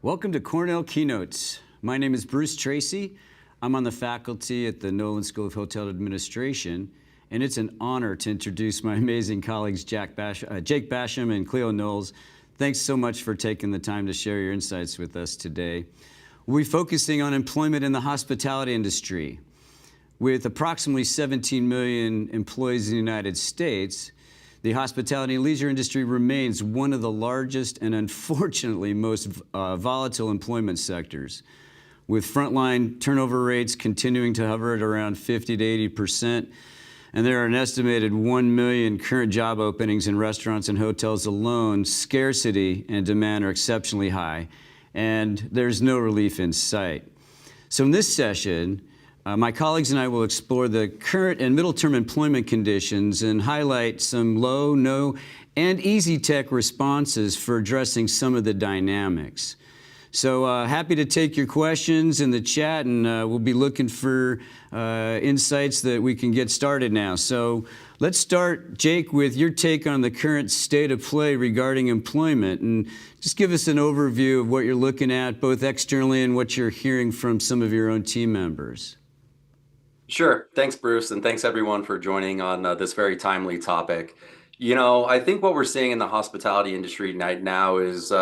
Welcome to Cornell Keynotes. My name is Bruce Tracy. I'm on the faculty at the Nolan School of Hotel Administration, and it's an honor to introduce my amazing colleagues Jake Basham and Cleo Knowles. Thanks so much for taking the time to share your insights with us today. We'll be focusing on employment in the hospitality industry. With approximately 17 million employees in the United States, the hospitality and leisure industry remains one of the largest and unfortunately most volatile employment sectors, with frontline turnover rates continuing to hover at around 50 to 80%. And there are an estimated 1 million current job openings in restaurants and hotels alone. Scarcity and demand are exceptionally high, and there's no relief in sight. So in this session, my colleagues and I will explore the current and middle-term employment conditions and highlight some low, no, and easy tech responses for addressing some of the dynamics. So happy to take your questions in the chat, and we'll be looking for insights that we can get started now. So let's start, Jake, with your take on the current state of play regarding employment, and just give us an overview of what you're looking at, both externally and what you're hearing from some of your own team members. Sure. Thanks, Bruce, and thanks everyone for joining on this very timely topic. You know, I think what we're seeing in the hospitality industry right now is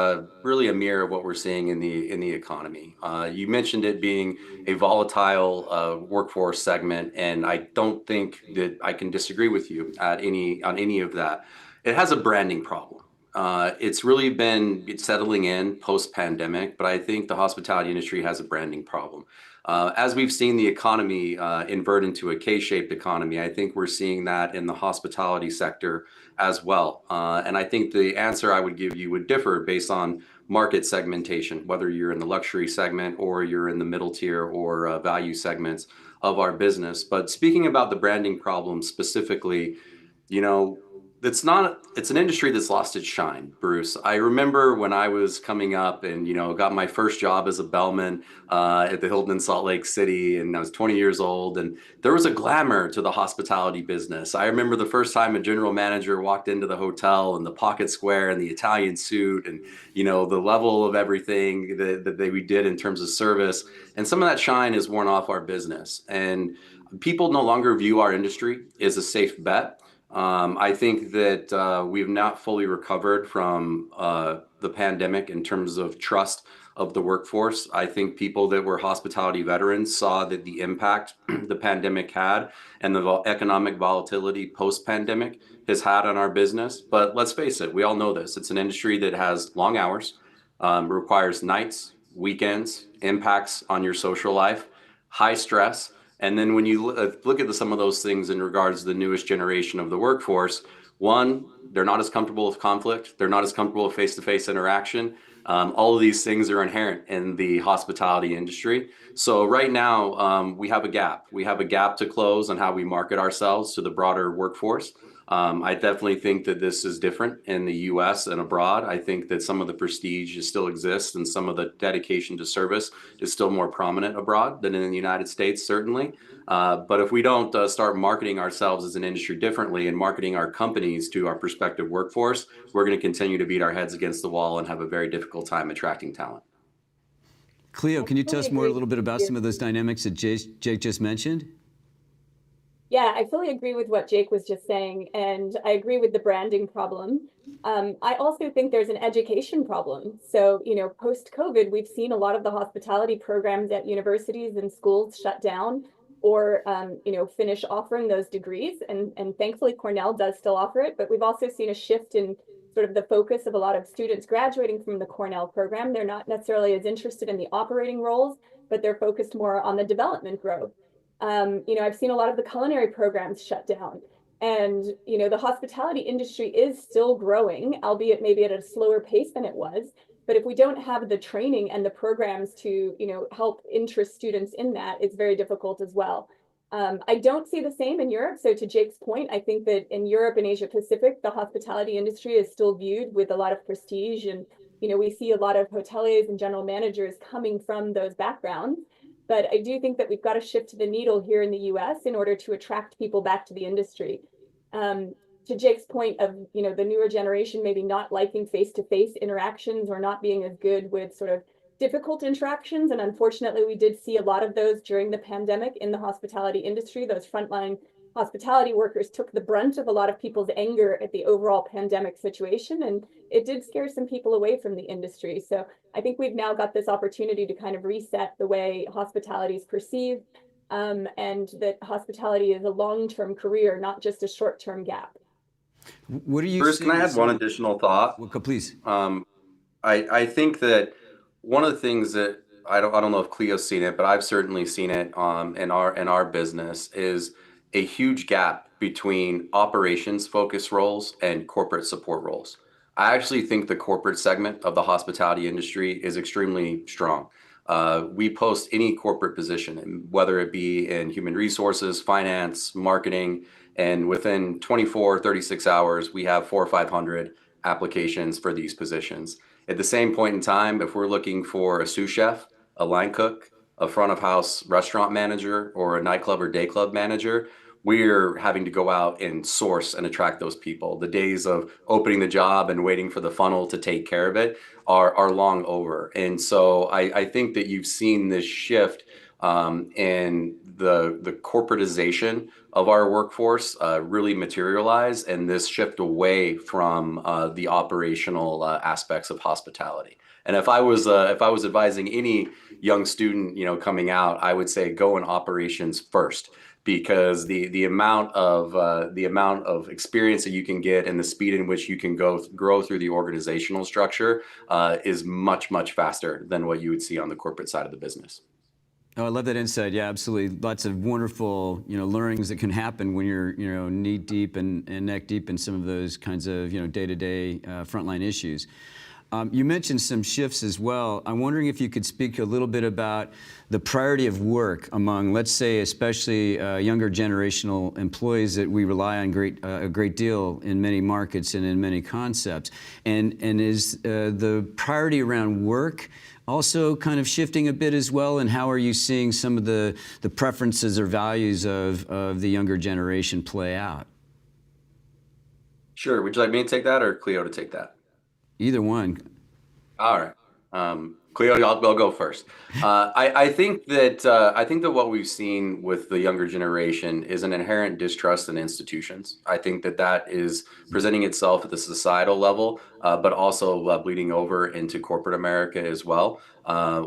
really a mirror of what we're seeing in the economy. You mentioned it being a volatile workforce segment, and I don't think that I can disagree with you on any of that. It has a branding problem. It's really been settling in post-pandemic, but I think the hospitality industry has a branding problem. As we've seen the economy invert into a K-shaped economy, I think we're seeing that in the hospitality sector as well. And I think the answer I would give you would differ based on market segmentation, whether you're in the luxury segment or you're in the middle tier or value segments of our business. But speaking about the branding problem specifically, you know, it's an industry that's lost its shine, Bruce. I remember when I was coming up and, you know, got my first job as a bellman at the Hilton in Salt Lake City, and I was 20 years old, and there was a glamour to the hospitality business. I remember the first time a general manager walked into the hotel in the pocket square and the Italian suit, and, you know, the level of everything that we did in terms of service. And some of that shine is worn off our business. And people no longer view our industry as a safe bet. I think that we've not fully recovered from the pandemic in terms of trust of the workforce. I think people that were hospitality veterans saw that the impact the pandemic had and the economic volatility post-pandemic has had on our business. But let's face it, we all know this. It's an industry that has long hours, requires nights, weekends, impacts on your social life, high stress. And then when you look at some of those things in regards to the newest generation of the workforce, one, they're not as comfortable with conflict. They're not as comfortable with face-to-face interaction. All of these things are inherent in the hospitality industry. So right now, we have a gap. We have a gap to close on how we market ourselves to the broader workforce. I definitely think that this is different in the US and abroad. I think that some of the prestige still exists and some of the dedication to service is still more prominent abroad than in the United States, certainly. But if we don't start marketing ourselves as an industry differently and marketing our companies to our prospective workforce, we're going to continue to beat our heads against the wall and have a very difficult time attracting talent. Cleo, can you tell us more a little bit about some of those dynamics that Jake just mentioned? Yeah, I fully agree with what Jake was just saying, and I agree with the branding problem. I also think there's an education problem. So, you know, post-COVID, we've seen a lot of the hospitality programs at universities and schools shut down or, you know, finish offering those degrees. And thankfully, Cornell does still offer it, but we've also seen a shift in sort of the focus of a lot of students graduating from the Cornell program. They're not necessarily as interested in the operating roles, but they're focused more on the development growth. You know, I've seen a lot of the culinary programs shut down, and, you know, the hospitality industry is still growing, albeit maybe at a slower pace than it was. But if we don't have the training and the programs to, you know, help interest students in that, it's very difficult as well. I don't see the same in Europe. So to Jake's point, I think that in Europe and Asia Pacific, the hospitality industry is still viewed with a lot of prestige. And, you know, we see a lot of hoteliers and general managers coming from those backgrounds. But I do think that we've got to shift the needle here in the US in order to attract people back to the industry. To Jake's point of, you know, the newer generation maybe not liking face-to-face interactions or not being as good with sort of difficult interactions. And unfortunately, we did see a lot of those during the pandemic in the hospitality industry. Those frontline hospitality workers took the brunt of a lot of people's anger at the overall pandemic situation. And it did scare some people away from the industry. So I think we've now got this opportunity to kind of reset the way hospitality is perceived, and that hospitality is a long-term career, not just a short-term gap. What are you Bruce, can I add one additional thought? Well, please. I think that one of the things that I don't know if Cleo's seen it, but I've certainly seen it in our business is a huge gap between operations focused roles and corporate support roles. I actually think the corporate segment of the hospitality industry is extremely strong. We post any corporate position, whether it be in human resources, finance, marketing, and within 24, 36 hours, we have 400 or 500 applications for these positions. At the same point in time, if we're looking for a sous chef, a line cook, a front of house restaurant manager, or a nightclub or day club manager, we're having to go out and source and attract those people. The days of opening the job and waiting for the funnel to take care of it are long over. And so I think that you've seen this shift in the corporatization of our workforce really materialize, and this shift away from the operational aspects of hospitality. And if I was advising any young student, coming out, I would say go in operations first, because the amount of experience that you can get and the speed in which you can grow through the organizational structure is much, much faster than what you would see on the corporate side of the business. Oh, I love that insight. Yeah, absolutely. Lots of wonderful, learnings that can happen when you're, knee deep and neck deep in some of those kinds of, day-to-day frontline issues. You mentioned some shifts as well. I'm wondering if you could speak a little bit about the priority of work among, let's say, especially younger generational employees that we rely on a great deal in many markets and in many concepts. And is the priority around work also kind of shifting a bit as well? And how are you seeing some of the preferences or values of the younger generation play out? Sure. Would you like me to take that or Cleo to take that? Either one. All right. Cleo, I'll go first. I think that what we've seen with the younger generation is an inherent distrust in institutions. I think that is presenting itself at the societal level, but also bleeding over into corporate America as well,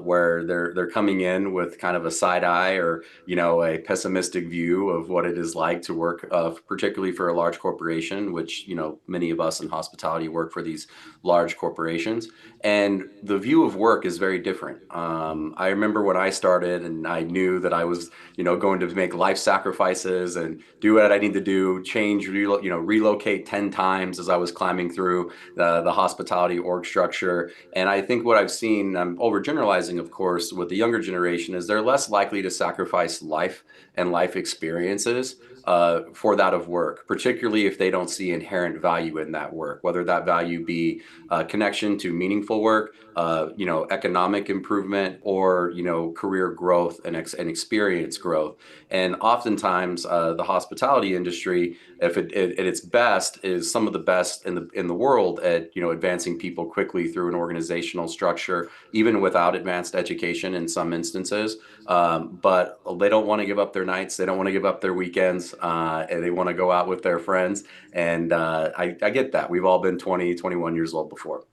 where they're coming in with kind of a side eye or a pessimistic view of what it is like to work, particularly for a large corporation, which many of us in hospitality work for these large corporations, and the view of work is very different. I remember when I started and I knew that I was, going to make life sacrifices and do what I need to do, relocate 10 times as I was climbing through the hospitality org structure. And I think what I've seen, I'm overgeneralizing, of course, with the younger generation, is they're less likely to sacrifice life and life experiences for that of work, particularly if they don't see inherent value in that work, whether that value be connection to meaningful work, economic improvement, or career growth and experience growth. And oftentimes, the hospitality industry, if it at its best, is some of the best in the world at advancing people quickly through an organizational structure, even without advanced education in some instances. But they don't want to give up their nights. They don't want to give up their weekends. And they want to go out with their friends. And I get that. We've all been 20, 21 years old before.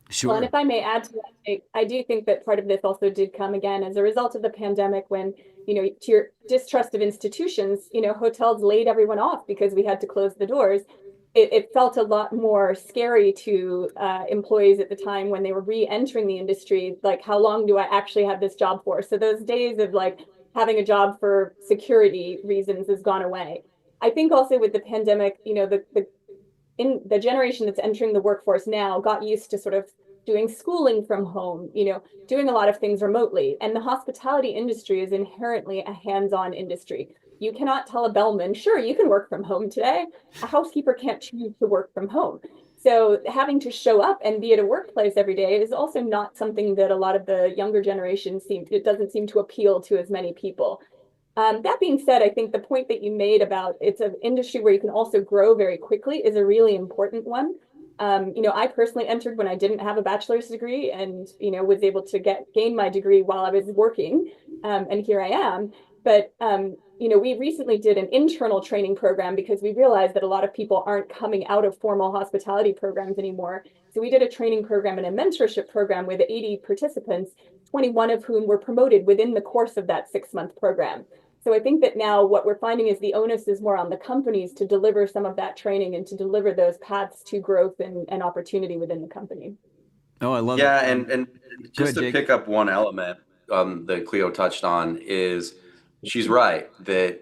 Sure. Well, and if I may add to that, I do think that part of this also did come again as a result of the pandemic when, to your distrust of institutions, hotels laid everyone off because we had to close the doors. It felt a lot more scary to employees at the time when they were re-entering the industry, like, how long do I actually have this job for? So those days of like having a job for security reasons has gone away. I think also with the pandemic, the generation that's entering the workforce now got used to sort of doing schooling from home, doing a lot of things remotely. And the hospitality industry is inherently a hands-on industry. You cannot tell a bellman, sure, you can work from home today. A housekeeper can't choose to work from home. So having to show up and be at a workplace every day is also not something that a lot of the younger generation it doesn't seem to appeal to as many people. That being said, I think the point that you made about it's an industry where you can also grow very quickly is a really important one. I personally entered when I didn't have a bachelor's degree and, was able to gain my degree while I was working. And here I am. But, we recently did an internal training program because we realized that a lot of people aren't coming out of formal hospitality programs anymore. So we did a training program and a mentorship program with 80 participants, 21 of whom were promoted within the course of that 6-month program. So I think that now what we're finding is the onus is more on the companies to deliver some of that training and to deliver those paths to growth and opportunity within the company. Oh, I love it. Yeah, and Go just ahead, to Jake. pick up one element that Cleo touched on is she's right that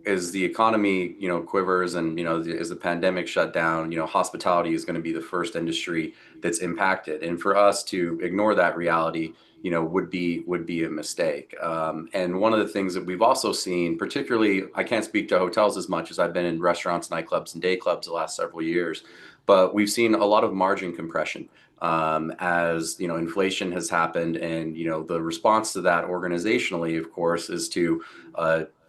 as the economy quivers and as the pandemic shut down, hospitality is going to be the first industry that's impacted, and for us to ignore that reality would be a mistake. And one of the things that we've also seen, particularly, I can't speak to hotels as much as I've been in restaurants, nightclubs, and day clubs the last several years, but we've seen a lot of margin compression as inflation has happened, and the response to that organizationally, of course, is to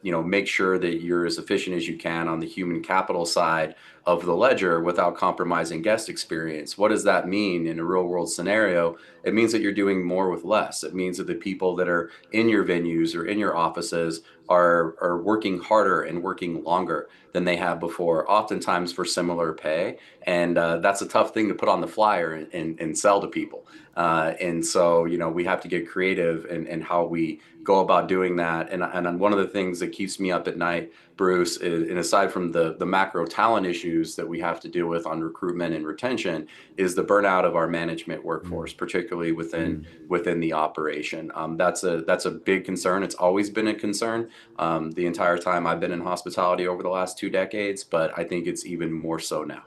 make sure that you're as efficient as you can on the human capital side of the ledger without compromising guest experience. What does that mean in a real world scenario? It means that you're doing more with less. It means that the people that are in your venues or in your offices are working harder and working longer than they have before, oftentimes for similar pay. And that's a tough thing to put on the flyer and sell to people. And so, we have to get creative in how we go about doing that. And one of the things that keeps me up at night, Bruce, is, and aside from the macro talent issues that we have to deal with on recruitment and retention, is the burnout of our management workforce, particularly within the operation. That's a big concern. It's always been a concern the entire time I've been in hospitality over the last 2 decades, but I think it's even more so now.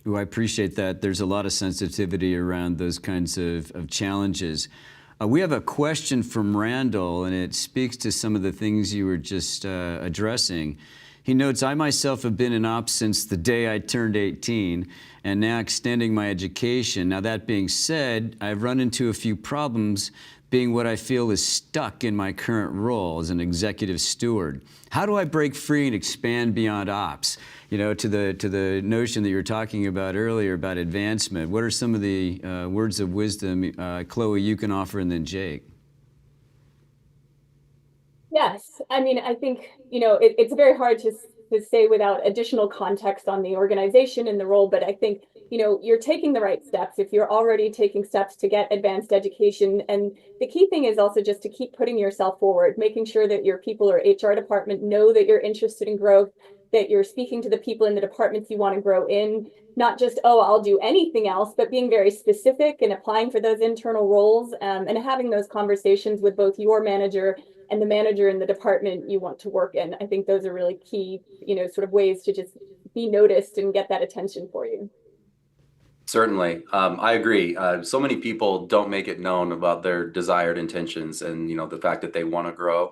Ooh, I appreciate that. There's a lot of sensitivity around those kinds of challenges. We have a question from Randall, and it speaks to some of the things you were just addressing. He notes, I myself have been in ops since the day I turned 18 and now extending my education. Now, that being said, I've run into a few problems being what I feel is stuck in my current role as an executive steward. How do I break free and expand beyond ops? To the notion that you were talking about earlier about advancement. What are some of the words of wisdom, Chloe, you can offer, and then Jake? Yes, I mean, I think, it's very hard to say without additional context on the organization and the role, but I think, you're taking the right steps if you're already taking steps to get advanced education. And the key thing is also just to keep putting yourself forward, making sure that your people or HR department know that you're interested in growth, that you're speaking to the people in the departments you want to grow in, not just, oh, I'll do anything else, but being very specific and applying for those internal roles, and having those conversations with both your manager and the manager in the department you want to work in. I think those are really key, sort of ways to just be noticed and get that attention for you. Certainly. I agree. So many people don't make it known about their desired intentions and, the fact that they want to grow.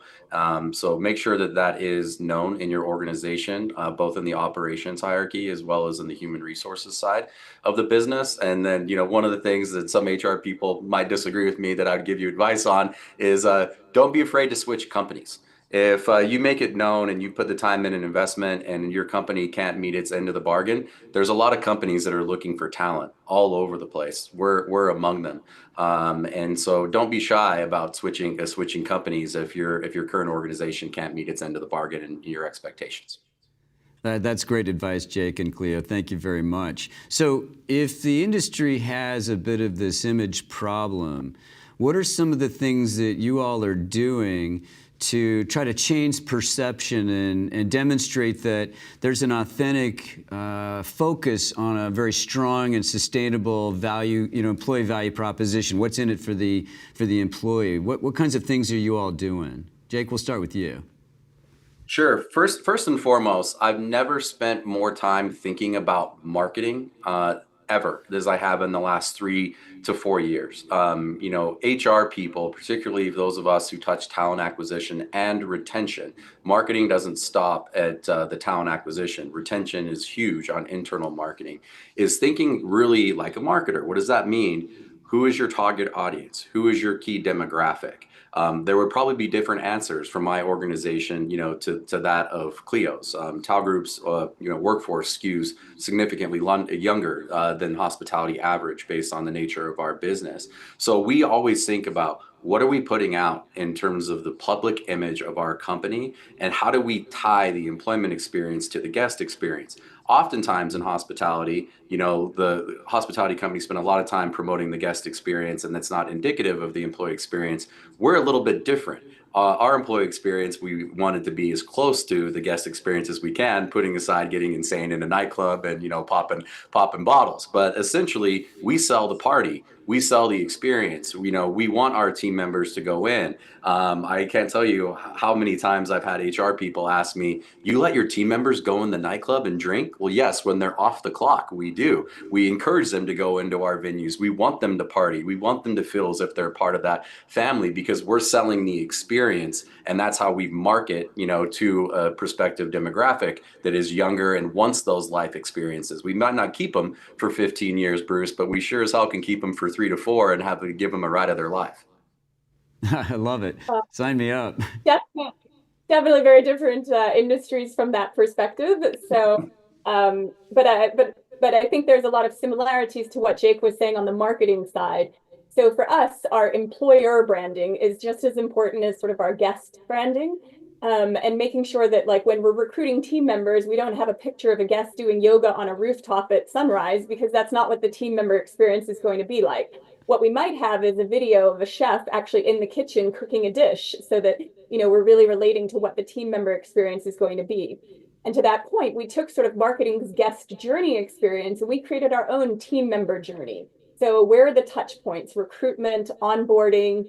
So make sure that that is known in your organization, both in the operations hierarchy as well as in the human resources side of the business. And then, one of the things that some HR people might disagree with me that I'd give you advice on is don't be afraid to switch companies. If you make it known and you put the time in an investment and your company can't meet its end of the bargain, there's a lot of companies that are looking for talent all over the place. We're among them, and so don't be shy about switching companies if your current organization can't meet its end of the bargain and your expectations. That's great advice, Jake and Cleo. Thank you very much. So if the industry has a bit of this image problem, what are some of the things that you all are doing to try to change perception and demonstrate that there's an authentic focus on a very strong and sustainable value, employee value proposition? What's in it for the employee? What kinds of things are you all doing? Jake, we'll start with you. Sure. First and foremost, I've never spent more time thinking about marketing ever as I have in the last 3 to 4 years. HR people, particularly those of us who touch talent acquisition and retention, marketing doesn't stop at the talent acquisition. Retention is huge on internal marketing, is thinking really like a marketer. What does that mean? Who is your target audience? Who is your key demographic? There would probably be different answers from my organization, to that of Clio's. Tao Group's, workforce skews significantly younger than hospitality average based on the nature of our business. So we always think about what are we putting out in terms of the public image of our company, and how do we tie the employment experience to the guest experience? Oftentimes in hospitality, the hospitality companies spend a lot of time promoting the guest experience, and that's not indicative of the employee experience. We're a little bit different. Our employee experience, we wanted to be as close to the guest experience as we can, putting aside getting insane in a nightclub and popping bottles. But essentially, we sell the party. We sell the experience. We want our team members to go in. I can't tell you how many times I've had HR people ask me, "You let your team members go in the nightclub and drink?" Well, yes, when they're off the clock, we do. We encourage them to go into our venues. We want them to party. We want them to feel as if they're part of that family, because we're selling the experience, and that's how we market, to a prospective demographic that is younger and wants those life experiences. We might not keep them for 15 years, Bruce, but we sure as hell can keep them for 3 to 4 and give them a ride of their life. I love it. Sign me up. Definitely very different industries from that perspective. So, but I think there's a lot of similarities to what Jake was saying on the marketing side. So for us, our employer branding is just as important as sort of our guest branding. And making sure that, like, when we're recruiting team members, we don't have a picture of a guest doing yoga on a rooftop at sunrise, because that's not what the team member experience is going to be like. What we might have is a video of a chef actually in the kitchen cooking a dish, so that, we're really relating to what the team member experience is going to be. And to that point, we took sort of marketing's guest journey experience and we created our own team member journey. So where are the touch points? Recruitment, onboarding,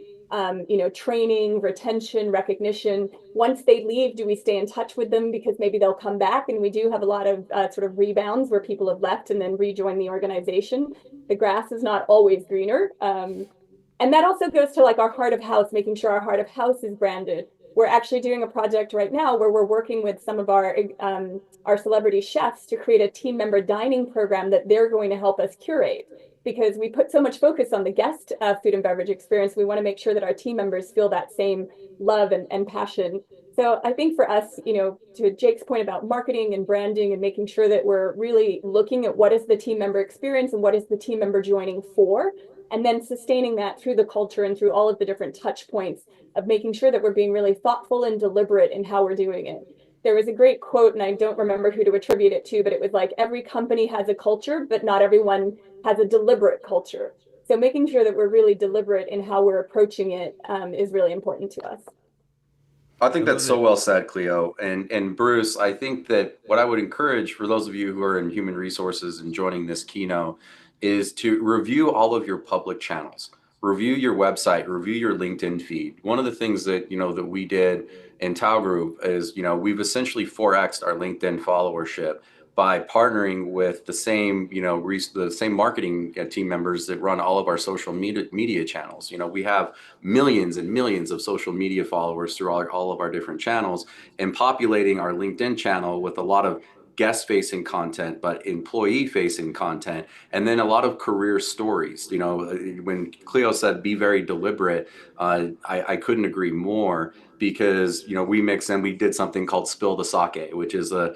training, retention, recognition. Once they leave, do we stay in touch with them because maybe they'll come back? And we do have a lot of sort of rebounds where people have left and then rejoin the organization. The grass is not always greener. And that also goes to like our heart of house, making sure our heart of house is branded. We're actually doing a project right now where we're working with some of our celebrity chefs to create a team member dining program that they're going to help us curate. Because we put so much focus on the guest food and beverage experience, we want to make sure that our team members feel that same love and passion. So I think for us, to Jake's point about marketing and branding and making sure that we're really looking at what is the team member experience and what is the team member joining for, and then sustaining that through the culture and through all of the different touch points of making sure that we're being really thoughtful and deliberate in how we're doing it. There was a great quote, and I don't remember who to attribute it to, but it was like, every company has a culture, but not everyone has a deliberate culture. So making sure that we're really deliberate in how we're approaching it is really important to us. I think that's so well said, Cleo. And Bruce, I think that what I would encourage for those of you who are in human resources and joining this keynote is to review all of your public channels. Review your website, review your LinkedIn feed. One of the things that that we did in Tao Group is we've essentially 4x'd our LinkedIn followership by partnering with the same the same marketing team members that run all of our social media channels. We have millions and millions of social media followers through all of our different channels, and populating our LinkedIn channel with a lot of guest-facing content, but employee-facing content, and then a lot of career stories. When Cleo said be very deliberate, I couldn't agree more, because we mix in. We did something called Spill the Sake, which is a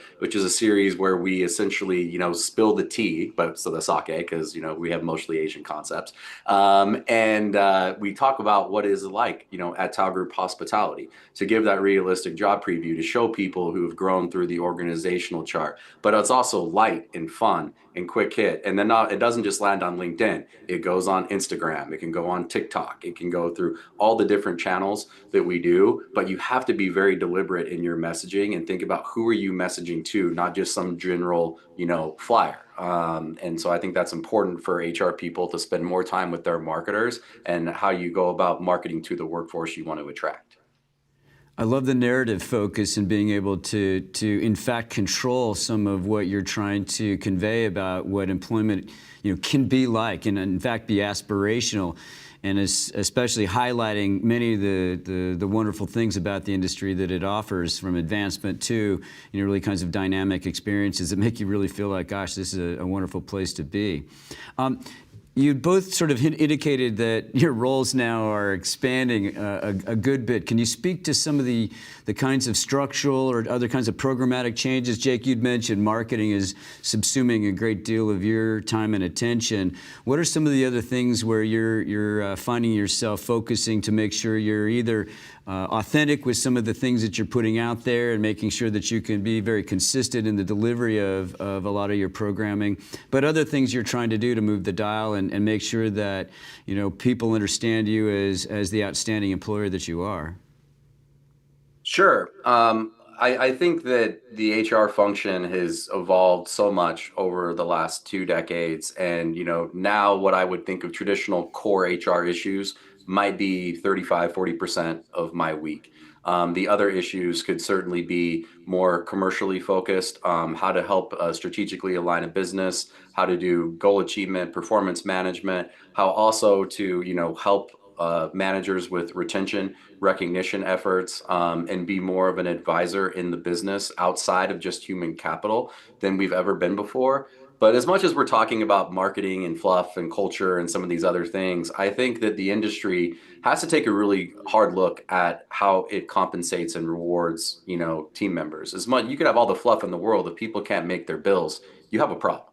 series where we essentially spill the tea, but so the sake, because we have mostly Asian concepts, and we talk about what is like at Tao Group Hospitality, to give that realistic job preview, to show people who have grown through the organizational chart. But it's also light and fun and quick hit, and then it doesn't just land on LinkedIn. It goes on Instagram. It can go on TikTok. It can go through all the different channels that we do. But you have to be very deliberate in your messaging and think about who are you messaging to, not just some general flyer. And so I think that's important for HR people to spend more time with their marketers and how you go about marketing to the workforce you want to attract. I love the narrative focus and being able to in fact control some of what you're trying to convey about what employment can be like, and in fact be aspirational, and especially highlighting many of the wonderful things about the industry that it offers, from advancement to really kinds of dynamic experiences that make you really feel like, gosh, this is a wonderful place to be. You both sort of indicated that your roles now are expanding a good bit. Can you speak to some of the kinds of structural or other kinds of programmatic changes? Jake, you'd mentioned marketing is subsuming a great deal of your time and attention. What are some of the other things where you're finding yourself focusing to make sure you're either authentic with some of the things that you're putting out there and making sure that you can be very consistent in the delivery of a lot of your programming, but other things you're trying to do to move the dial and make sure that people understand you as the outstanding employer that you are? Sure. I think that the HR function has evolved so much over the last 2 decades. And, now what I would think of traditional core HR issues might be 35, 40% of my week. The other issues could certainly be more commercially focused, how to help strategically align a business, how to do goal achievement, performance management, how also to, help managers with retention recognition efforts, and be more of an advisor in the business outside of just human capital than we've ever been before. But as much as we're talking about marketing and fluff and culture and some of these other things, I think that the industry has to take a really hard look at how it compensates and rewards, team members. As much you could have all the fluff in the world, if people can't make their bills, you have a problem.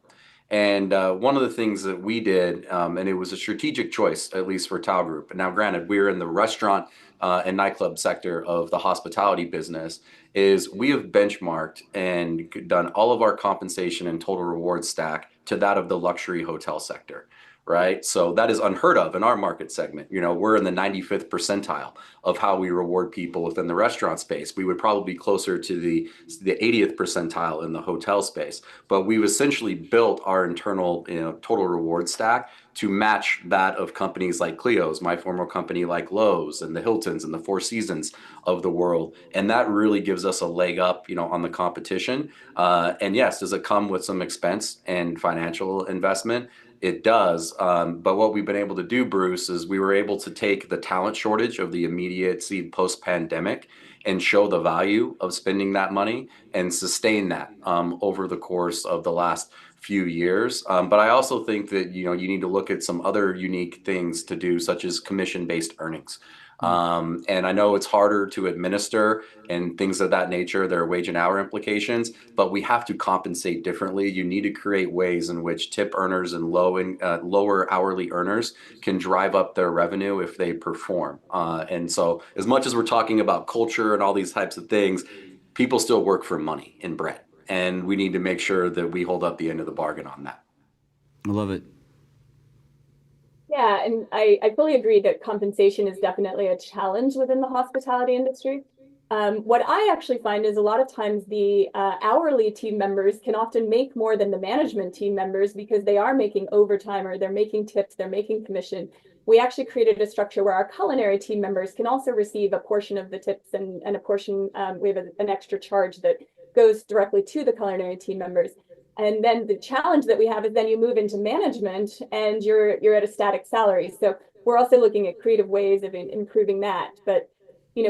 And one of the things that we did, and it was a strategic choice, at least for Tao Group. And now, granted, we're in the restaurant and nightclub sector of the hospitality business, is we have benchmarked and done all of our compensation and total reward stack to that of the luxury hotel sector. Right. So that is unheard of in our market segment. We're in the 95th percentile of how we reward people within the restaurant space. We would probably be closer to the 80th percentile in the hotel space. But we've essentially built our internal, total reward stack to match that of companies like Clio's, my former company, like Lowe's and the Hiltons and the Four Seasons of the world. And that really gives us a leg up, on the competition. And yes, does it come with some expense and financial investment? It does. But what we've been able to do, Bruce, is we were able to take the talent shortage of the immediacy post-pandemic and show the value of spending that money and sustain that over the course of the last few years. But I also think that, you need to look at some other unique things to do, such as commission-based earnings. And I know it's harder to administer and things of that nature. There are wage and hour implications, but we have to compensate differently. You need to create ways in which tip earners and lower hourly earners can drive up their revenue if they perform. And so as much as we're talking about culture and all these types of things, people still work for money and bread. And we need to make sure that we hold up the end of the bargain on that. I love it. Yeah, and I fully agree that compensation is definitely a challenge within the hospitality industry. What I actually find is a lot of times the hourly team members can often make more than the management team members because they are making overtime or they're making tips, they're making commission. We actually created a structure where our culinary team members can also receive a portion of the tips and a portion, we have an extra charge that goes directly to the culinary team members. And then the challenge that we have is then you move into management and you're at a static salary. So we're also looking at creative ways of improving that. But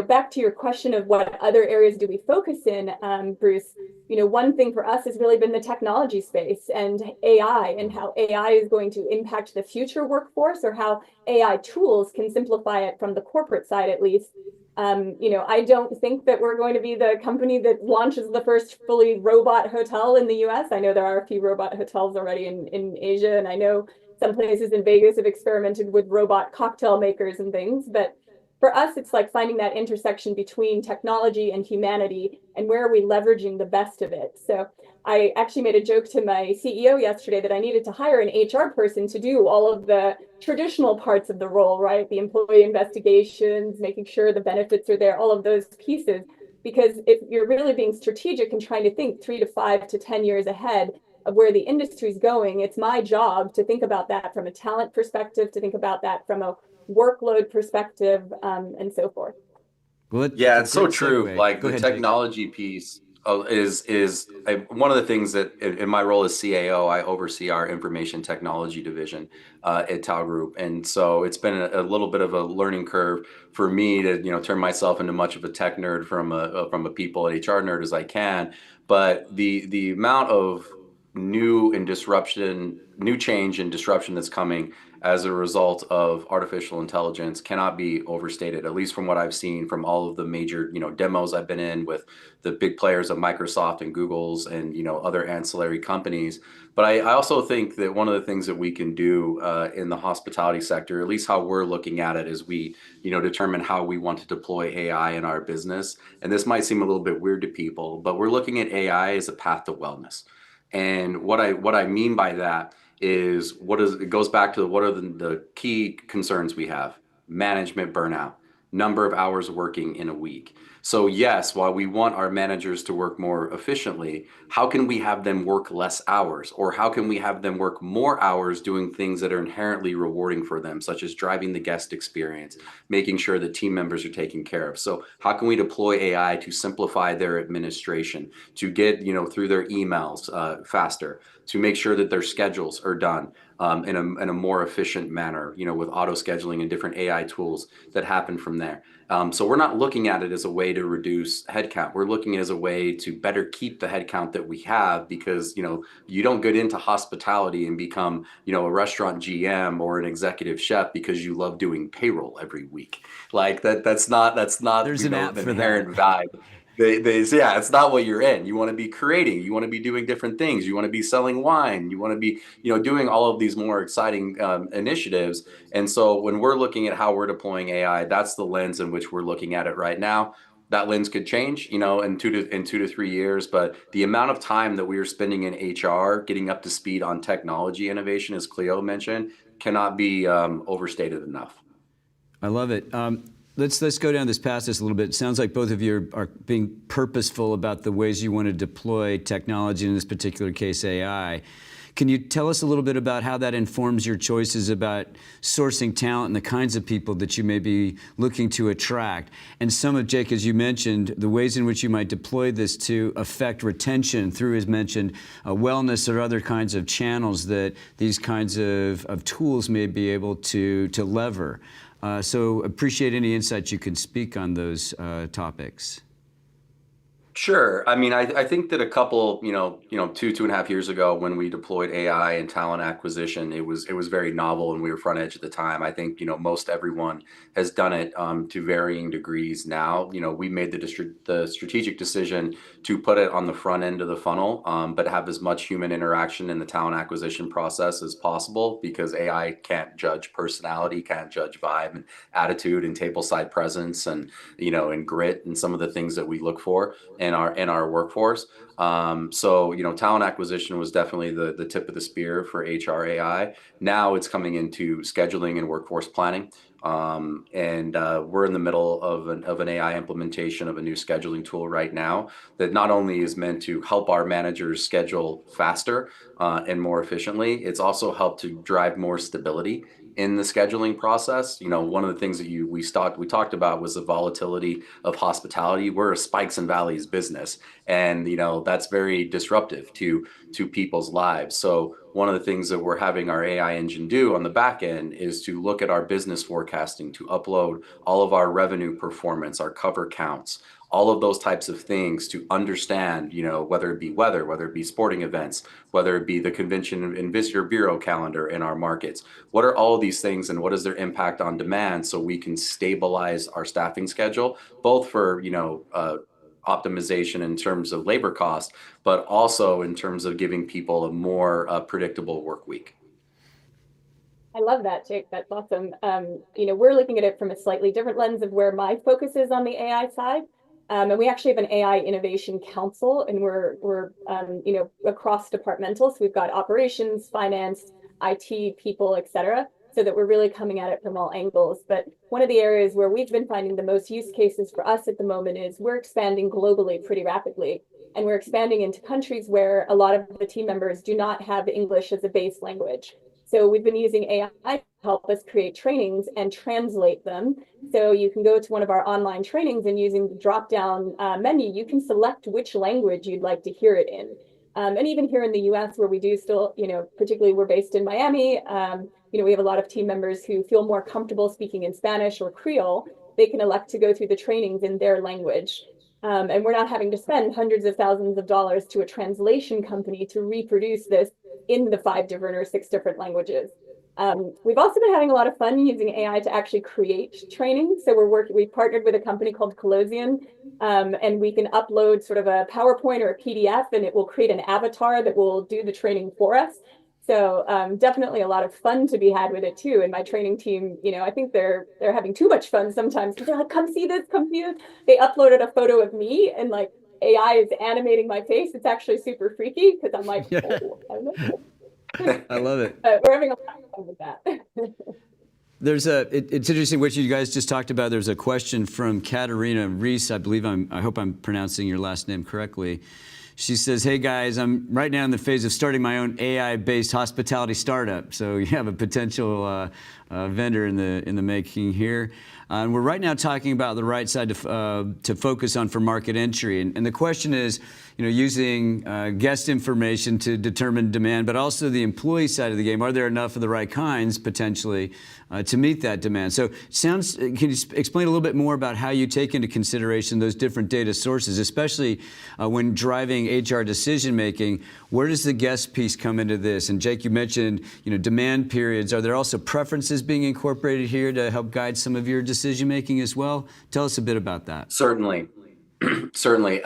back to your question of what other areas do we focus in, Bruce, one thing for us has really been the technology space and AI and how AI is going to impact the future workforce or how AI tools can simplify it from the corporate side, at least. I don't think that we're going to be the company that launches the first fully robot hotel in the US. I know there are a few robot hotels already in Asia, and I know some places in Vegas have experimented with robot cocktail makers and things. But for us, it's like finding that intersection between technology and humanity and where are we leveraging the best of it. So I actually made a joke to my CEO yesterday that I needed to hire an HR person to do all of the traditional parts of the role, right? The employee investigations, making sure the benefits are there, all of those pieces. Because if you're really being strategic and trying to think 3 to 5 to 10 years ahead of where the industry is going, it's my job to think about that from a talent perspective, to think about that from a workload perspective, and so forth. Well, Yeah, it's so true. Segue. Like Go the ahead, Jake. technology piece is one of the things that in my role as CAO, I oversee our information technology division at Tao Group. And so it's been a little bit of a learning curve for me to, turn myself into much of a tech nerd from a people and HR nerd as I can. But the amount of new change and disruption that's coming as a result of artificial intelligence cannot be overstated, at least from what I've seen from all of the major, demos I've been in with the big players of Microsoft and Google's and, other ancillary companies. But I also think that one of the things that we can do in the hospitality sector, at least how we're looking at it, is we, determine how we want to deploy AI in our business. And this might seem a little bit weird to people, but we're looking at AI as a path to wellness. And what I mean by that is it goes back to what are the key concerns we have: management burnout, number of hours working in a week. So yes, while we want our managers to work more efficiently, how can we have them work less hours, or how can we have them work more hours doing things that are inherently rewarding for them, such as driving the guest experience, making sure that team members are taken care of? So how can we deploy AI to simplify their administration, to get through their emails faster, to make sure that their schedules are done in a more efficient manner, with auto scheduling and different AI tools that happen from there. So we're not looking at it as a way to reduce headcount. We're looking at it as a way to better keep the headcount that we have, because you don't get into hospitality and become a restaurant GM or an executive chef because you love doing payroll every week. Like that's not There's an app the for that. inherent vibe. Yeah, it's not what you're in. You want to be creating. You want to be doing different things. You want to be selling wine. You want to be, doing all of these more exciting initiatives. And so when we're looking at how we're deploying AI, that's the lens in which we're looking at it right now. That lens could change, in 2 to 3 years, but the amount of time that we are spending in HR getting up to speed on technology innovation, as Cleo mentioned, cannot be overstated enough. I love it. Let's go down this passage a little bit. It sounds like both of you are being purposeful about the ways you want to deploy technology, in this particular case, AI. Can you tell us a little bit about how that informs your choices about sourcing talent and the kinds of people that you may be looking to attract? And some of, Jake, as you mentioned, the ways in which you might deploy this to affect retention through, as mentioned, wellness or other kinds of channels that these kinds of tools may be able to lever. So appreciate any insights you can speak on those topics. Sure. I mean, I think that a couple, 2.5 years ago, when we deployed AI and talent acquisition, it was very novel and we were front edge at the time. I think, most everyone has done it to varying degrees now. We made the strategic decision to put it on the front end of the funnel, but have as much human interaction in the talent acquisition process as possible, because AI can't judge personality, can't judge vibe and attitude and table side presence and, and grit and some of the things that we look for in our workforce. So talent acquisition was definitely the tip of the spear for HR AI. Now it's coming into scheduling and workforce planning. And we're in the middle of an AI implementation of a new scheduling tool right now that not only is meant to help our managers schedule faster and more efficiently, it's also helped to drive more stability in the scheduling process. One of the things that we talked about was the volatility of hospitality. We're a spikes and valleys business, and that's very disruptive to people's lives. So one of the things that we're having our AI engine do on the back end is to look at our business forecasting, to upload all of our revenue performance, our cover counts, all of those types of things, to understand, whether it be weather, whether it be sporting events, whether it be the convention and visitor bureau calendar in our markets. What are all of these things and what is their impact on demand, so we can stabilize our staffing schedule, both for, optimization in terms of labor cost, but also in terms of giving people a more predictable work week. I love that, Jake. That's awesome. We're looking at it from a slightly different lens of where my focus is on the AI side. And we actually have an AI Innovation Council, and we're across departmental. So we've got operations, finance, IT people, et cetera, so that we're really coming at it from all angles. But one of the areas where we've been finding the most use cases for us at the moment is we're expanding globally pretty rapidly. And we're expanding into countries where a lot of the team members do not have English as a base language. So we've been using AI to help us create trainings and translate them. So you can go to one of our online trainings, and using the drop-down menu, you can select which language you'd like to hear it in. And even here in the US, where we do still, particularly we're based in Miami, we have a lot of team members who feel more comfortable speaking in Spanish or Creole. They can elect to go through the trainings in their language. And we're not having to spend hundreds of thousands of dollars to a translation company to reproduce this in the 5 different or 6 different languages. We've also been having a lot of fun using AI to actually create training. So we've partnered with a company called Colossian, and we can upload sort of a PowerPoint or a PDF, and it will create an avatar that will do the training for us. So definitely a lot of fun to be had with it too. And my training team, I think they're having too much fun sometimes because they're like, come see this, come see this. They uploaded a photo of me and like AI is animating my face. It's actually super freaky because I'm like, Yeah. oh, I don't know. I love it. But we're having a lot of fun with that. It's interesting what you guys just talked about. There's a question from Katarina Reese. I hope I'm pronouncing your last name correctly. She says, hey guys, I'm right now in the phase of starting my own AI-based hospitality startup. So you have a potential vendor in the making here. And we're right now talking about the right side to focus on for market entry. And the question is, using guest information to determine demand, but also the employee side of the game. Are there enough of the right kinds potentially to meet that demand? So can you explain a little bit more about how you take into consideration those different data sources, especially when driving HR decision making? Where does the guest piece come into this? And Jake, you mentioned demand periods. Are there also preferences being incorporated here to help guide some of your decision making as well? Tell us a bit about that. Certainly. Certainly.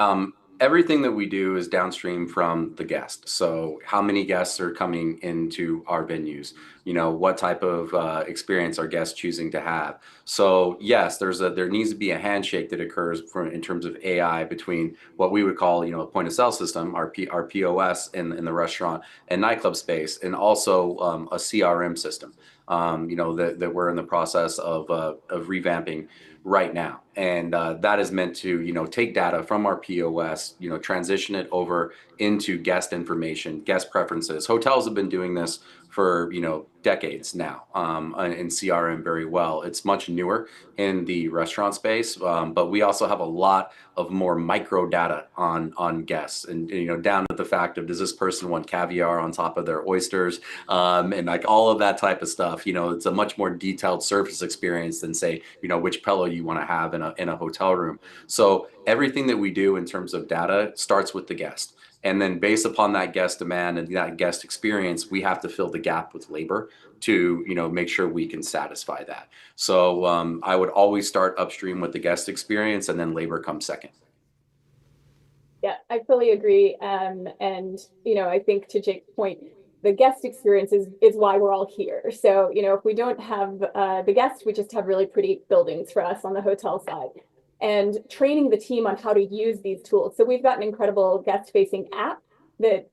Everything that we do is downstream from the guest. So how many guests are coming into our venues? What type of experience are guests choosing to have? So yes, there needs to be a handshake that occurs in terms of AI between what we would call, a point of sale system, our POS in the restaurant and nightclub space, and also a CRM system, that we're in the process of revamping right now. And that is meant to, take data from our POS, transition it over into guest information, guest preferences. Hotels have been doing this for, decades now, in CRM very well. It's much newer in the restaurant space, but we also have a lot of more micro data on guests, and down to the fact of, does this person want caviar on top of their oysters, and like all of that type of stuff. It's a much more detailed surface experience than say, which pillow you want to have in a hotel room. So everything that we do in terms of data starts with the guest. And then based upon that guest demand and that guest experience, we have to fill the gap with labor to, make sure we can satisfy that. So I would always start upstream with the guest experience, and then labor comes second. Yeah, I fully agree. And, I think to Jake's point, the guest experience is why we're all here. So, if we don't have the guests, we just have really pretty buildings for us on the hotel side. And training the team on how to use these tools. So we've got an incredible guest-facing app that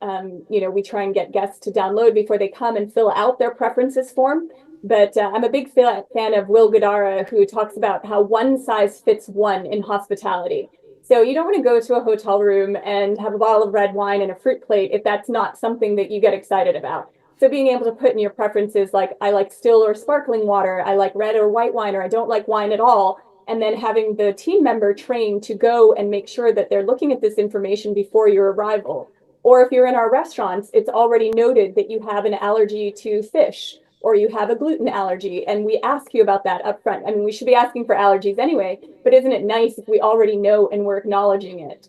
we try and get guests to download before they come and fill out their preferences form. But I'm a big fan of Will Gadara, who talks about how one size fits one in hospitality. So you don't want to go to a hotel room and have a bottle of red wine and a fruit plate if that's not something that you get excited about. So being able to put in your preferences, like I like still or sparkling water, I like red or white wine, or I don't like wine at all. And then having the team member trained to go and make sure that they're looking at this information before your arrival. Or if you're in our restaurants, it's already noted that you have an allergy to fish or you have a gluten allergy, and we ask you about that up front. I mean, we should be asking for allergies anyway, but isn't it nice if we already know and we're acknowledging it?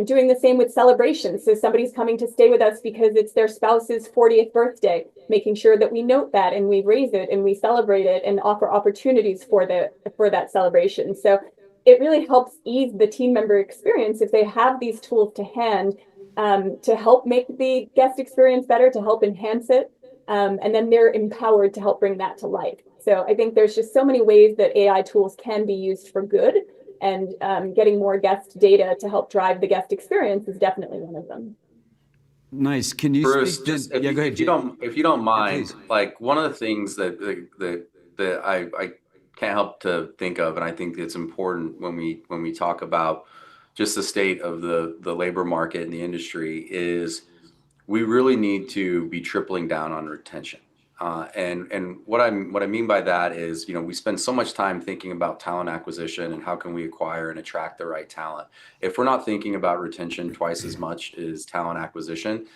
Doing the same with celebrations. So somebody's coming to stay with us because it's their spouse's 40th birthday, making sure that we note that and we raise it and we celebrate it and offer opportunities for that celebration. So it really helps ease the team member experience if they have these tools to hand, to help make the guest experience better, to help enhance it. And then they're empowered to help bring that to life. So I think there's just so many ways that AI tools can be used for good. And getting more guest data to help drive the guest experience is definitely one of them. Nice. Can you Bruce, speak? just Go ahead, if you don't mind, please. like one of the things that I can't help to think of, and I think it's important when we talk about just the state of the labor market and the industry, is we really need to be tripling down on retention. And what I mean by that is, we spend so much time thinking about talent acquisition and how can we acquire and attract the right talent. If we're not thinking about retention twice as much as talent acquisition,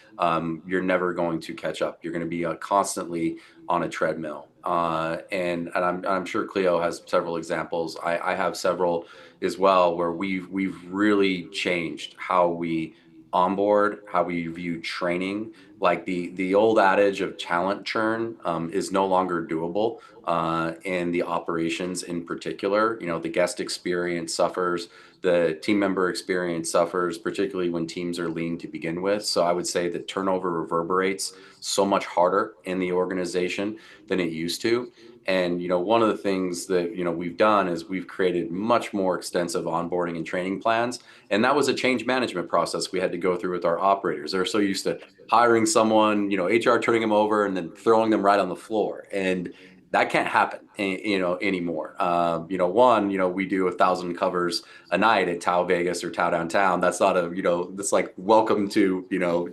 you're never going to catch up. You're going to be constantly on a treadmill. And I'm sure Cleo has several examples. I have several as well where we've really changed how we onboard, how we view training. Like the old adage of talent churn is no longer doable in the operations in particular. The guest experience suffers, the team member experience suffers, particularly when teams are lean to begin with. So I would say that turnover reverberates so much harder in the organization than it used to. And one of the things that we've done is we've created much more extensive onboarding and training plans, and that was a change management process we had to go through with our operators. They're so used to hiring someone, HR turning them over and then throwing them right on the floor, and that can't happen, anymore. We do 1,000 covers a night at Tao Vegas or Tao Downtown. That's not that's like welcome to,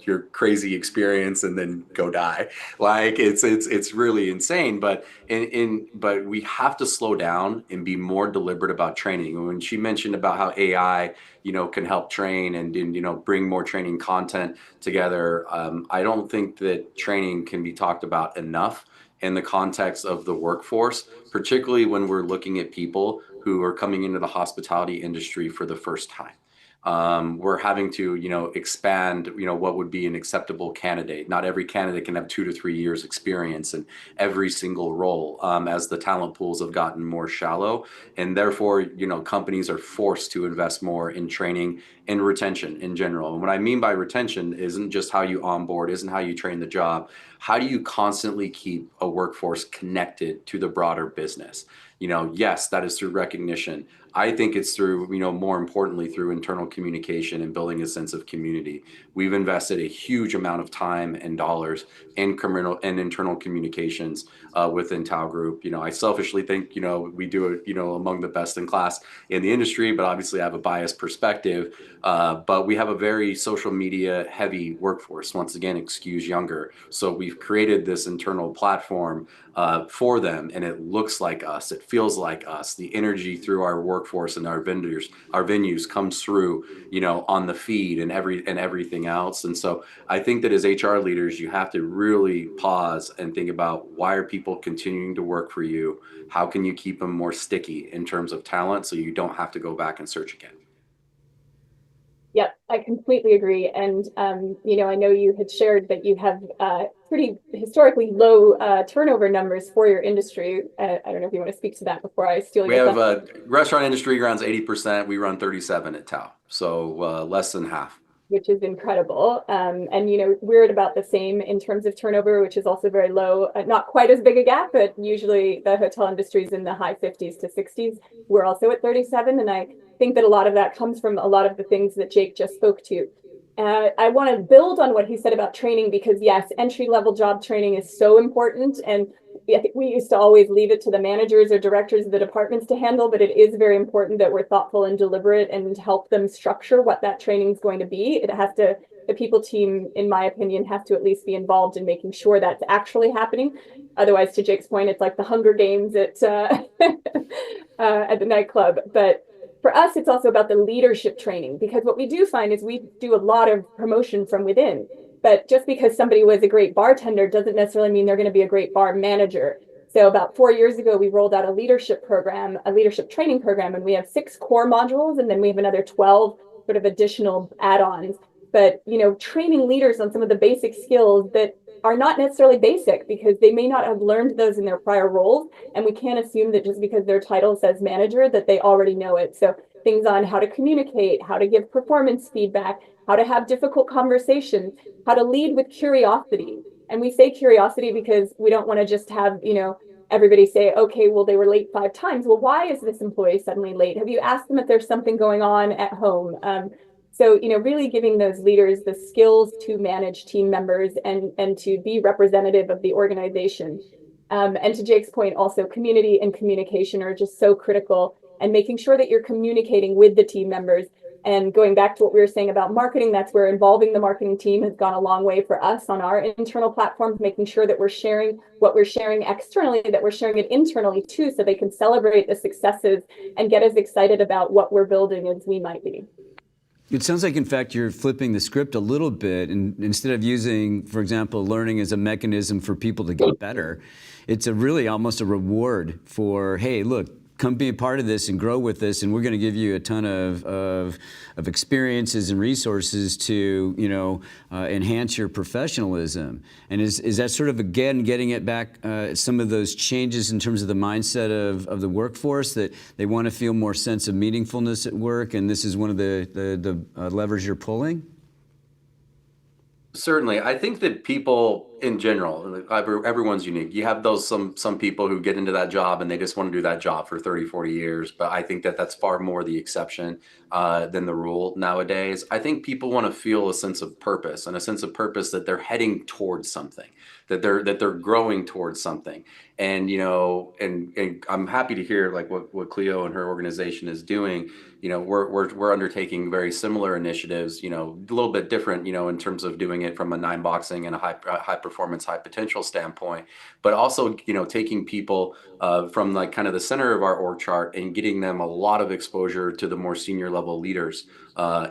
your crazy experience and then go die. Like it's really insane. But but we have to slow down and be more deliberate about training. When she mentioned about how AI, can help train and bring more training content together, I don't think that training can be talked about enough in the context of the workforce, particularly when we're looking at people who are coming into the hospitality industry for the first time. We're having to, expand, what would be an acceptable candidate. Not every candidate can have 2 to 3 years experience in every single role, as the talent pools have gotten more shallow. And therefore, companies are forced to invest more in training and retention in general. And what I mean by retention isn't just how you onboard, isn't how you train the job. How do you constantly keep a workforce connected to the broader business? Yes, that is through recognition. I think it's through, more importantly, through internal communication and building a sense of community. We've invested a huge amount of time and dollars in criminal and internal communications within Tao Group. I selfishly think, we do it, among the best in class in the industry, but obviously I have a biased perspective. But we have a very social media heavy workforce. Once again, excuse younger. So we've created this internal platform for them, and it looks like us. It feels like us. The energy through our workforce and our vendors, our venues comes through, on the feed and everything else. And so I think that as HR leaders, you have to really pause and think about, why are people continuing to work for you? How can you keep them more sticky in terms of talent so you don't have to go back and search again? Yep, I completely agree. And, I know you had shared that you have pretty historically low turnover numbers for your industry. I don't know if you want to speak to that before I steal We your have thunder. restaurant industry runs 80%. We run 37 at Tao. So less than half. Which is incredible. And, we're at about the same in terms of turnover, which is also very low. Not quite as big a gap, but usually the hotel industry is in the high 50s to 60s. We're also at 37. And I think that a lot of that comes from a lot of the things that Jake just spoke to. I want to build on what he said about training, because yes, entry-level job training is so important. And I think we used to always leave it to the managers or directors of the departments to handle, but it is very important that we're thoughtful and deliberate and help them structure what that training is going to be. The people team, in my opinion, has to at least be involved in making sure that's actually happening. Otherwise, to Jake's point, it's like the Hunger Games at at the nightclub. But for us, it's also about the leadership training, because what we do find is we do a lot of promotion from within. But just because somebody was a great bartender doesn't necessarily mean they're going to be a great bar manager. So about 4 years ago, we rolled out a leadership program, a leadership training program, and we have 6 core modules, and then we have another 12 sort of additional add-ons. But, training leaders on some of the basic skills that are not necessarily basic, because they may not have learned those in their prior roles. And we can't assume that just because their title says manager that they already know it. So things on how to communicate, how to give performance feedback, how to have difficult conversations, how to lead with curiosity. And we say curiosity because we don't want to just have, everybody say, okay, well, they were late 5 times. Well, why is this employee suddenly late? Have you asked them if there's something going on at home? So, really giving those leaders the skills to manage team members and to be representative of the organization. And to Jake's point, also community and communication are just so critical, and making sure that you're communicating with the team members. And going back to what we were saying about marketing, that's where involving the marketing team has gone a long way for us on our internal platforms, making sure that we're sharing what we're sharing externally, that we're sharing it internally too, so they can celebrate the successes and get as excited about what we're building as we might be. It sounds like, in fact, you're flipping the script a little bit, and instead of using, for example, learning as a mechanism for people to get better, it's a really almost a reward for, hey, look, come be a part of this and grow with this, and we're going to give you a ton of experiences and resources to, enhance your professionalism. And is that sort of, again, getting it back, some of those changes in terms of the mindset of the workforce, that they want to feel more sense of meaningfulness at work, and this is one of the levers you're pulling? Certainly. I think that people in general, everyone's unique. You have those some people who get into that job and they just want to do that job for 30, 40 years. But I think that that's far more the exception than the rule nowadays. I think people want to feel a sense of purpose, and a sense of purpose that they're heading towards something, that they're growing towards something. And and I'm happy to hear like what Cleo and her organization is doing. We're undertaking very similar initiatives, a little bit different, in terms of doing it from a 9-boxing and a high performance, high potential standpoint, but also, taking people from like kind of the center of our org chart and getting them a lot of exposure to the more senior level leaders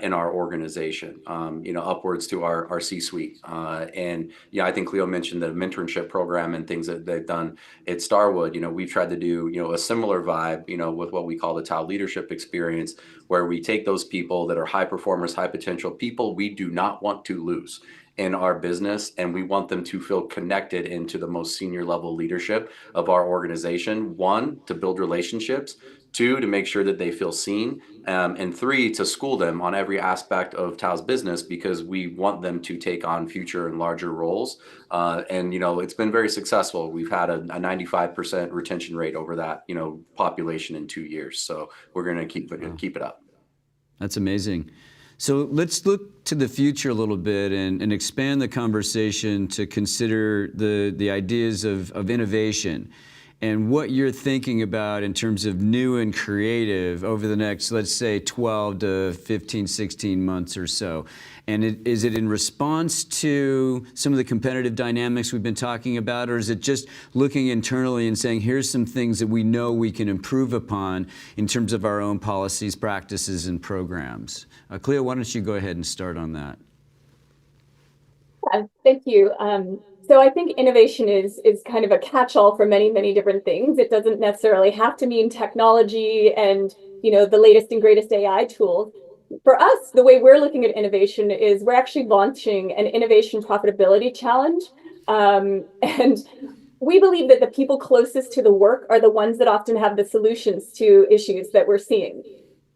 in our organization, upwards to our C-suite. And I think Cleo mentioned the mentorship program and things that they've done at Starwood. We've tried to do, a similar vibe, with what we call the Tau leadership experience, where we take those people that are high performers, high potential people we do not want to lose in our business, and we want them to feel connected into the most senior level leadership of our organization. 1, to build relationships. 2, to make sure that they feel seen. And 3, to school them on every aspect of Tau's business, because we want them to take on future and larger roles. And it's been very successful. We've had a 95% retention rate over that population in 2 years. So we're going to keep it up. That's amazing. So let's look to the future a little bit and expand the conversation to consider the ideas of innovation and what you're thinking about in terms of new and creative over the next, let's say, 12 to 15, 16 months or so. And is it in response to some of the competitive dynamics we've been talking about, or is it just looking internally and saying, here's some things that we know we can improve upon in terms of our own policies, practices, and programs? Cleo, why don't you go ahead and start on that? Thank you. So I think innovation is kind of a catch-all for many, many different things. It doesn't necessarily have to mean technology and the latest and greatest AI tools. For us, the way we're looking at innovation is we're actually launching an innovation profitability challenge. And we believe that the people closest to the work are the ones that often have the solutions to issues that we're seeing.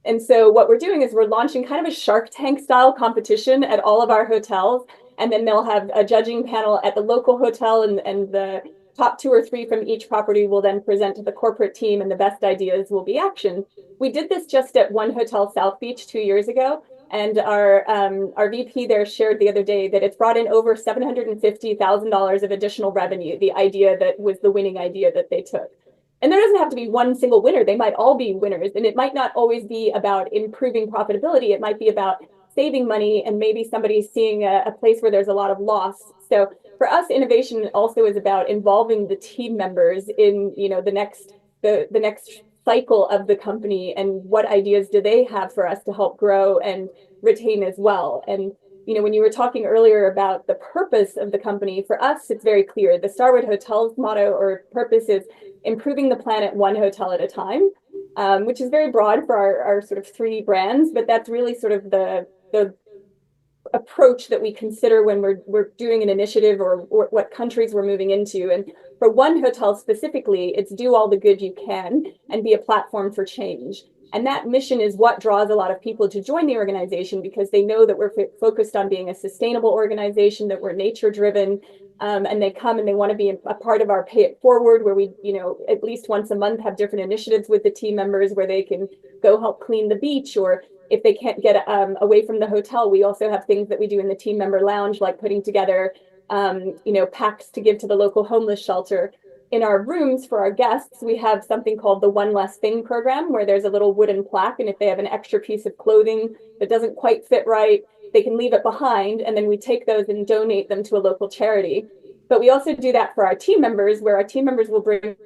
And so what we're doing is we're launching kind of a Shark Tank style competition at all of our hotels. And then they'll have a judging panel at the local hotel, and the top 2 or 3 from each property will then present to the corporate team, and the best ideas will be actioned. We did this just at one hotel, South Beach, 2 years ago. And our VP there shared the other day that it's brought in over $750,000 of additional revenue, the idea that was the winning idea that they took. And there doesn't have to be one single winner. They might all be winners. And it might not always be about improving profitability. It might be about saving money, and maybe somebody's seeing a place where there's a lot of loss. So for us, innovation also is about involving the team members in the next cycle of the company, and what ideas do they have for us to help grow and retain as well. And when you were talking earlier about the purpose of the company, for us, it's very clear. The Starwood Hotels motto or purpose is improving the planet one hotel at a time, which is very broad for our sort of 3 brands, but that's really sort of the approach that we consider when we're doing an initiative or what countries we're moving into. And for one hotel specifically, it's do all the good you can and be a platform for change. And that mission is what draws a lot of people to join the organization, because they know that we're focused on being a sustainable organization, that we're nature driven, and they come and they want to be a part of our Pay It Forward, where we, at least once a month have different initiatives with the team members where they can go help clean the beach, or if they can't get away from the hotel, we also have things that we do in the team member lounge, like putting together, packs to give to the local homeless shelter. in our rooms for our guests, we have something called the One Less Thing program, where there's a little wooden plaque. And if they have an extra piece of clothing that doesn't quite fit right, they can leave it behind. And then we take those and donate them to a local charity. But we also do that for our team members, where our team members will bring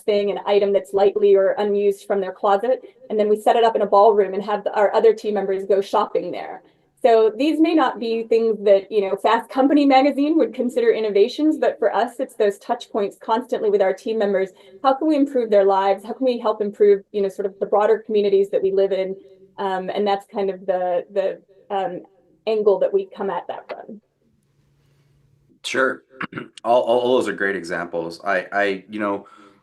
thing, an item that's lightly or unused from their closet, and then we set it up in a ballroom and have our other team members go shopping there. So these may not be things that, Fast Company magazine would consider innovations, but for us, it's those touch points constantly with our team members. How can we improve their lives? How can we help improve, sort of the broader communities that we live in? And that's kind of the angle that we come at that from. Sure. All those are great examples.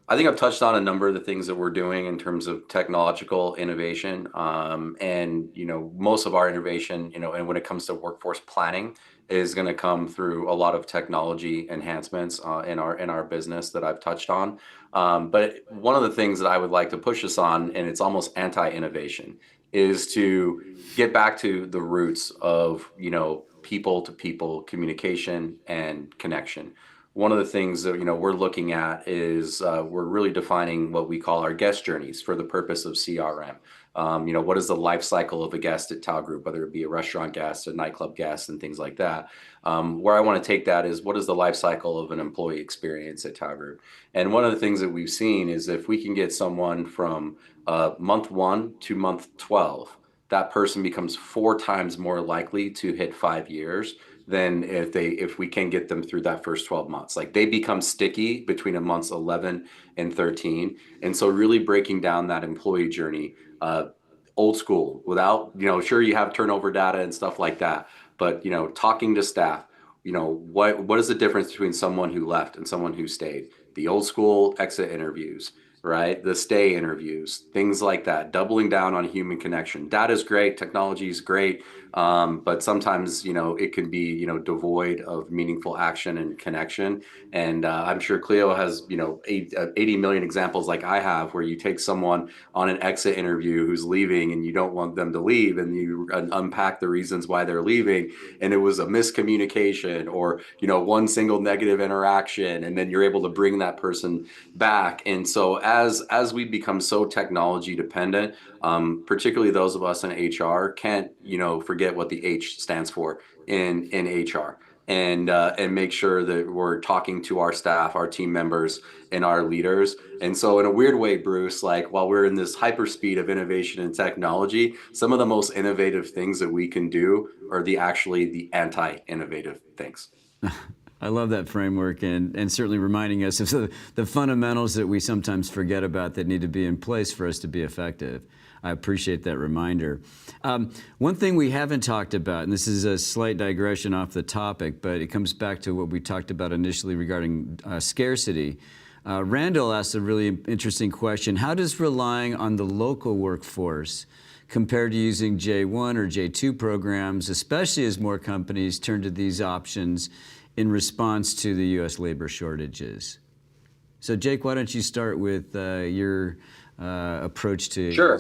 I think I've touched on a number of the things that we're doing in terms of technological innovation. And, most of our innovation, and when it comes to workforce planning, is going to come through a lot of technology enhancements in our business that I've touched on. But one of the things that I would like to push us on, and it's almost anti-innovation, is to get back to the roots of, people to people communication and connection. One of the things that we're looking at is we're really defining what we call our guest journeys for the purpose of CRM. What is the life cycle of a guest at Tao Group, whether it be a restaurant guest, a nightclub guest, and things like that. Where I want to take that is, what is the life cycle of an employee experience at Tao Group? And one of the things that we've seen is, if we can get someone from month 1 to month 12, that person becomes 4 times more likely to hit 5 years than if we can get them through that first 12 months. Like, they become sticky between months 11 and 13. And so really breaking down that employee journey, old school, without, sure, you have turnover data and stuff like that, but, talking to staff, what is the difference between someone who left and someone who stayed? The old school exit interviews, right? The stay interviews, things like that, doubling down on human connection. Data is great, technology is great, but sometimes, it can be, devoid of meaningful action and connection. And I'm sure Cleo has, 80 million examples like I have, where you take someone on an exit interview who's leaving and you don't want them to leave, and you unpack the reasons why they're leaving, and it was a miscommunication or, one single negative interaction, and then you're able to bring that person back. And so as we become so technology dependent, particularly those of us in HR, can't forget what the H stands for in HR, and make sure that we're talking to our staff, our team members, and our leaders. And so in a weird way, Bruce, like, while we're in this hyperspeed of innovation and technology, some of the most innovative things that we can do are the anti-innovative things. I love that framework, and certainly reminding us of the fundamentals that we sometimes forget about that need to be in place for us to be effective. I appreciate that reminder. One thing we haven't talked about, and this is a slight digression off the topic, but it comes back to what we talked about initially regarding scarcity. Randall asked a really interesting question. How does relying on the local workforce compare to using J1 or J2 programs, especially as more companies turn to these options in response to the U.S. labor shortages? So, Jake, why don't you start with your approach to... Sure.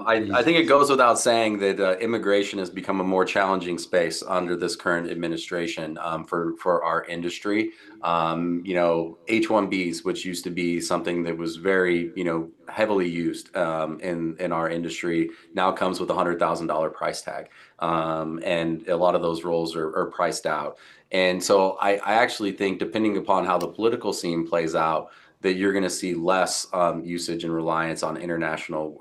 I think it goes without saying that immigration has become a more challenging space under this current administration for our industry. H-1Bs, which used to be something that was very, heavily used in our industry, now comes with a $100,000 price tag. And a lot of those roles are priced out. And so I actually think, depending upon how the political scene plays out, that you're going to see less usage and reliance on international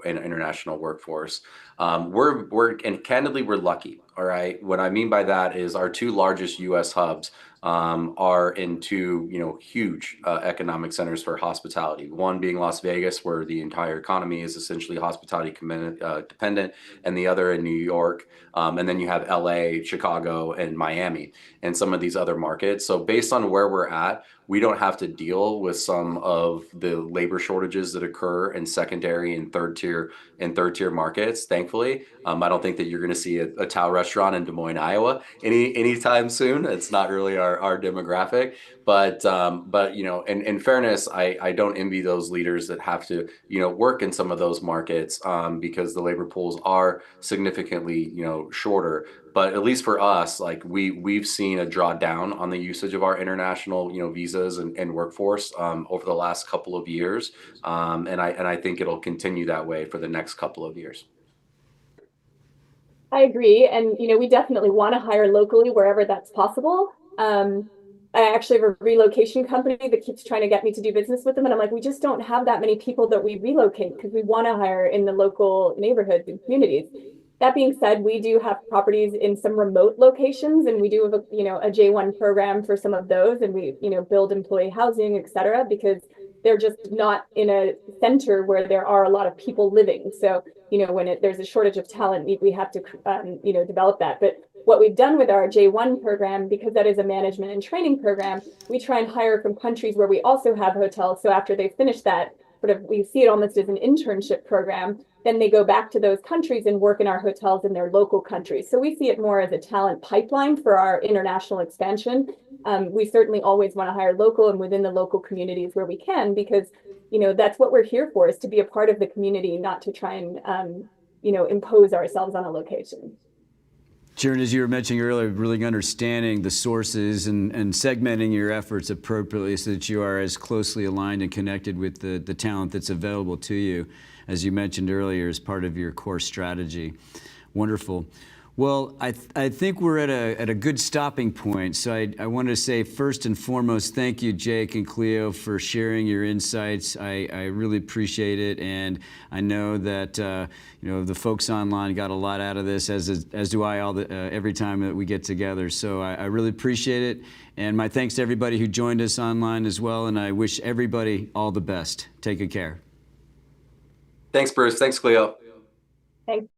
workforce. And candidly, we're lucky. All right. What I mean by that is, our 2 largest U.S. hubs are in 2, huge economic centers for hospitality. One being Las Vegas, where the entire economy is essentially hospitality dependent, and the other in New York. And then you have LA, Chicago, and Miami, and some of these other markets. So based on where we're at, we don't have to deal with some of the labor shortages that occur in secondary and third tier markets. Thankfully, I don't think that you're going to see a Tao restaurant restaurant in Des Moines, Iowa, anytime soon. It's not really our demographic, but in fairness, I don't envy those leaders that have to work in some of those markets because the labor pools are significantly shorter. But at least for us, like we've seen a drawdown on the usage of our international, visas and workforce over the last couple of years, and I think it'll continue that way for the next couple of years. I agree, and we definitely want to hire locally wherever that's possible. I actually have a relocation company that keeps trying to get me to do business with them, and I'm like, we just don't have that many people that we relocate because we want to hire in the local neighborhoods and communities. That being said, we do have properties in some remote locations, and we do have a J1 program for some of those, and we build employee housing, et cetera, because they're just not in a center where there are a lot of people living. So when there's a shortage of talent, we have to develop that. But what we've done with our J1 program, because that is a management and training program, we try and hire from countries where we also have hotels. So after they finish that, we see it almost as an internship program. Then they go back to those countries and work in our hotels in their local countries. So we see it more as a talent pipeline for our international expansion. We certainly always want to hire local and within the local communities where we can, because that's what we're here for, is to be a part of the community, not to try and impose ourselves on a location. Sharon, as you were mentioning earlier, really understanding the sources and segmenting your efforts appropriately so that you are as closely aligned and connected with the talent that's available to you, as you mentioned earlier, as part of your core strategy. Wonderful. Well, I think we're at a good stopping point. So I want to say first and foremost, thank you, Jake and Cleo, for sharing your insights. I really appreciate it, and I know that the folks online got a lot out of this, as do I every time that we get together. So I really appreciate it, and my thanks to everybody who joined us online as well. And I wish everybody all the best. Take good care. Thanks, Bruce. Thanks, Cleo. Thanks.